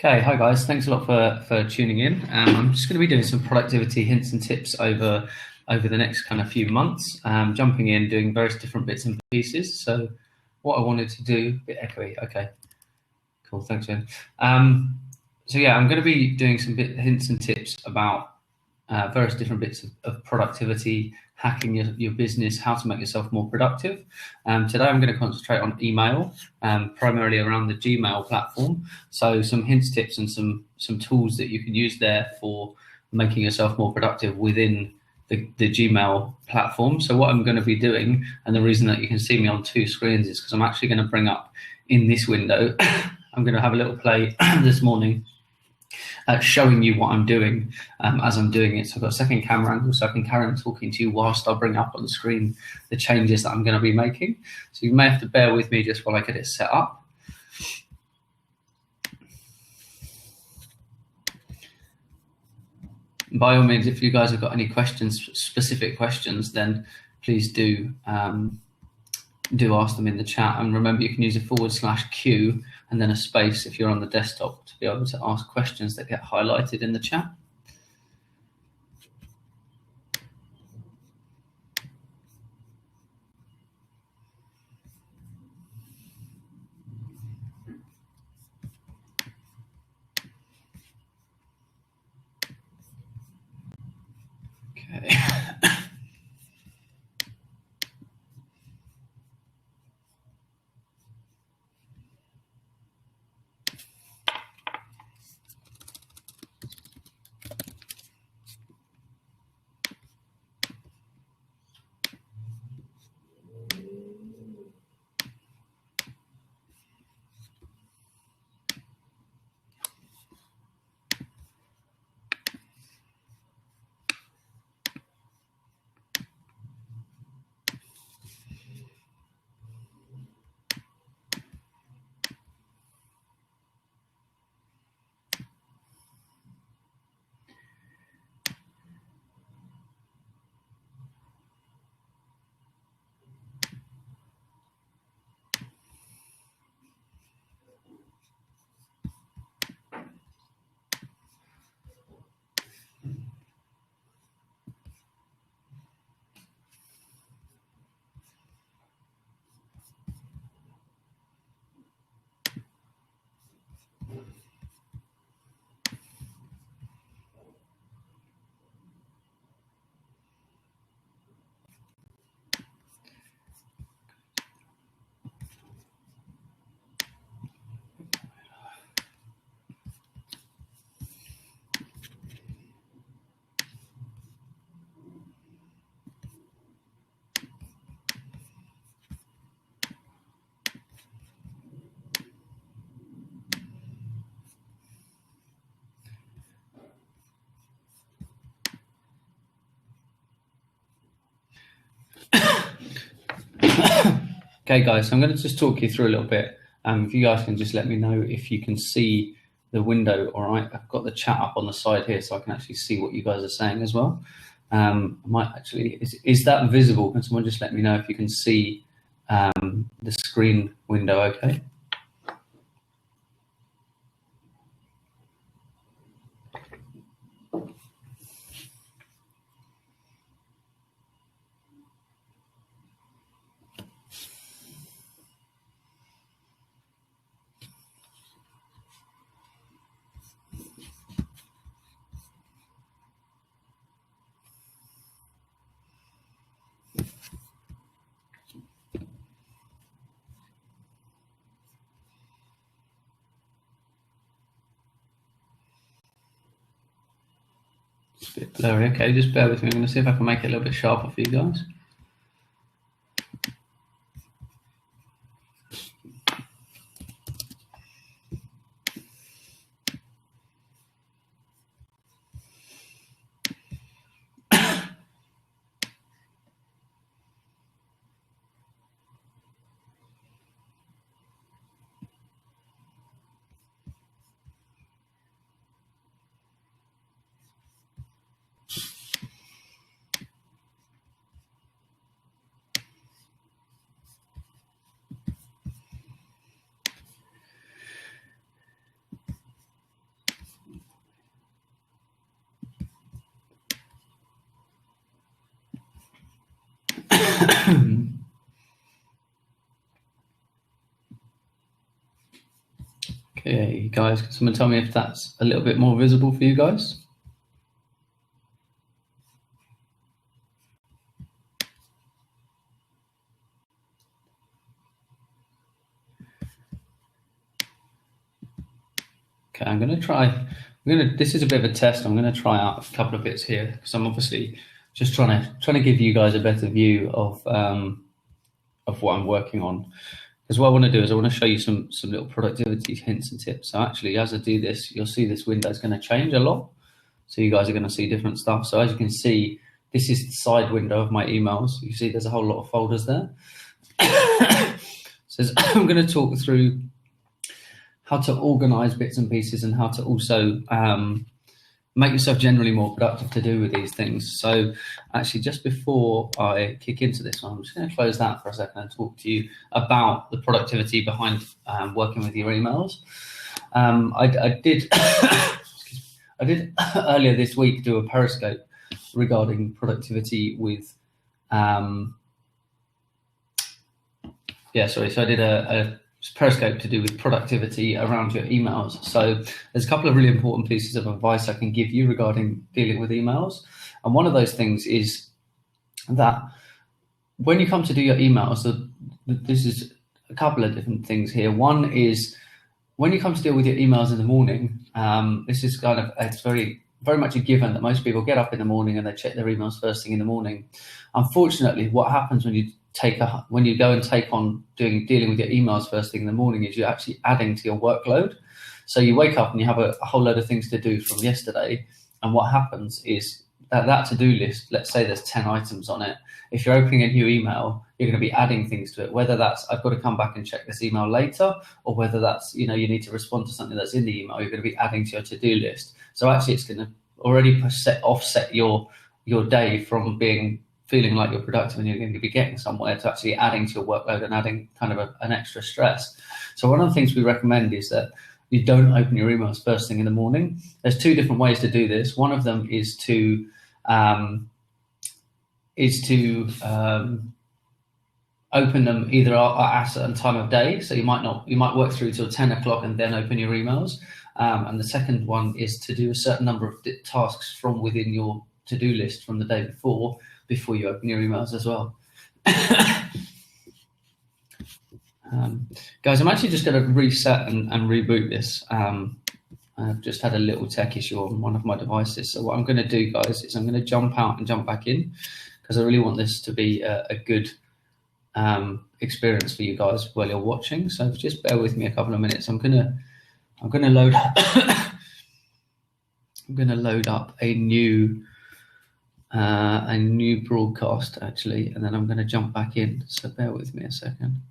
Okay, hi guys. Thanks a lot for tuning in. I'm just going to be doing some productivity hints and tips over the next kind of few months. Jumping in, doing various different bits and pieces. So, what I wanted to do, a bit echoey. Okay, cool. Thanks, Jen. So yeah, I'm going to be doing some hints and tips about various different bits of productivity, hacking your business, how to make yourself more productive. Today I'm going to concentrate on email, primarily around the Gmail platform. So some hints, tips, and some tools that you can use there for making yourself more productive within the Gmail platform. So what I'm going to be doing, and the reason that you can see me on two screens, is because I'm actually going to bring up in this window, I'm going to have a little play this morning showing you what I'm doing as I'm doing it. So I've got a second camera angle so I can carry on talking to you whilst I bring up on the screen the changes that I'm going to be making. So you may have to bear with me just while I get it set up. By all means, if you guys have got any questions, specific questions, then please do ask them in the chat. And remember, you can use a /Q and then a space if you're on the desktop to be able to ask questions that get highlighted in the chat. Okay. Okay, guys, so I'm going to just talk you through a little bit. If you guys can just let me know if you can see the window, all right? I've got the chat up on the side here so I can actually see what you guys are saying as well. I might actually, is that visible? Can someone just let me know if you can see the screen window, okay? It's a bit blurry. Okay, just bear with me. I'm going to see if I can make it a little bit sharper for you guys. Okay, guys, can someone tell me if that's a little bit more visible for you guys? Okay, I'm going to try. This is a bit of a test. I'm going to try out a couple of bits here because I'm obviously just trying to give you guys a better view of what I'm working on. Because what I want to do is I want to show you some little productivity hints and tips. So actually, as I do this, you'll see this window is going to change a lot. So you guys are going to see different stuff. So as you can see, this is the side window of my emails. You see there's a whole lot of folders there. So I'm going to talk through how to organize bits and pieces and how to also make yourself generally more productive to do with these things. So actually, just before I kick into this one, I'm just going to close that for a second and talk to you about the productivity behind working with your emails. I did I did earlier this week do a Periscope regarding productivity with So I did a Periscope to do with productivity around your emails. So there's a couple of really important pieces of advice I can give you regarding dealing with emails. And one of those things is that when you come to do your emails, this is a couple of different things here. One is when you come to deal with your emails in the morning, this is it's very much a given that most people get up in the morning and they check their emails first thing in the morning. Unfortunately, what happens when you go and take on dealing with your emails first thing in the morning is you're actually adding to your workload. So you wake up and you have a whole load of things to do from yesterday, and what happens is that to-do list, let's say there's 10 items on it. If you're opening a new email, you're going to be adding things to it, whether that's I've got to come back and check this email later, or whether that's you need to respond to something that's in the email. You're going to be adding to your to-do list. So actually, it's going to already offset your day from feeling like you're productive and you're going to be getting somewhere to actually adding to your workload and adding kind of an extra stress. So one of the things we recommend is that you don't open your emails first thing in the morning. There's two different ways to do this. One of them is to open them either at a certain time of day. So you might work through till 10 o'clock and then open your emails. And the second one is to do a certain number of tasks from within your to-do list from the day before you open your emails as well. Guys, I'm actually just going to reset and reboot this. I've just had a little tech issue on one of my devices. So what I'm going to do, guys, is I'm going to jump out and jump back in because I really want this to be a good experience for you guys while you're watching. So just bear with me a couple of minutes. I'm going to load I'm going to load up a new broadcast actually, and then I'm going to jump back in. So bear with me a second.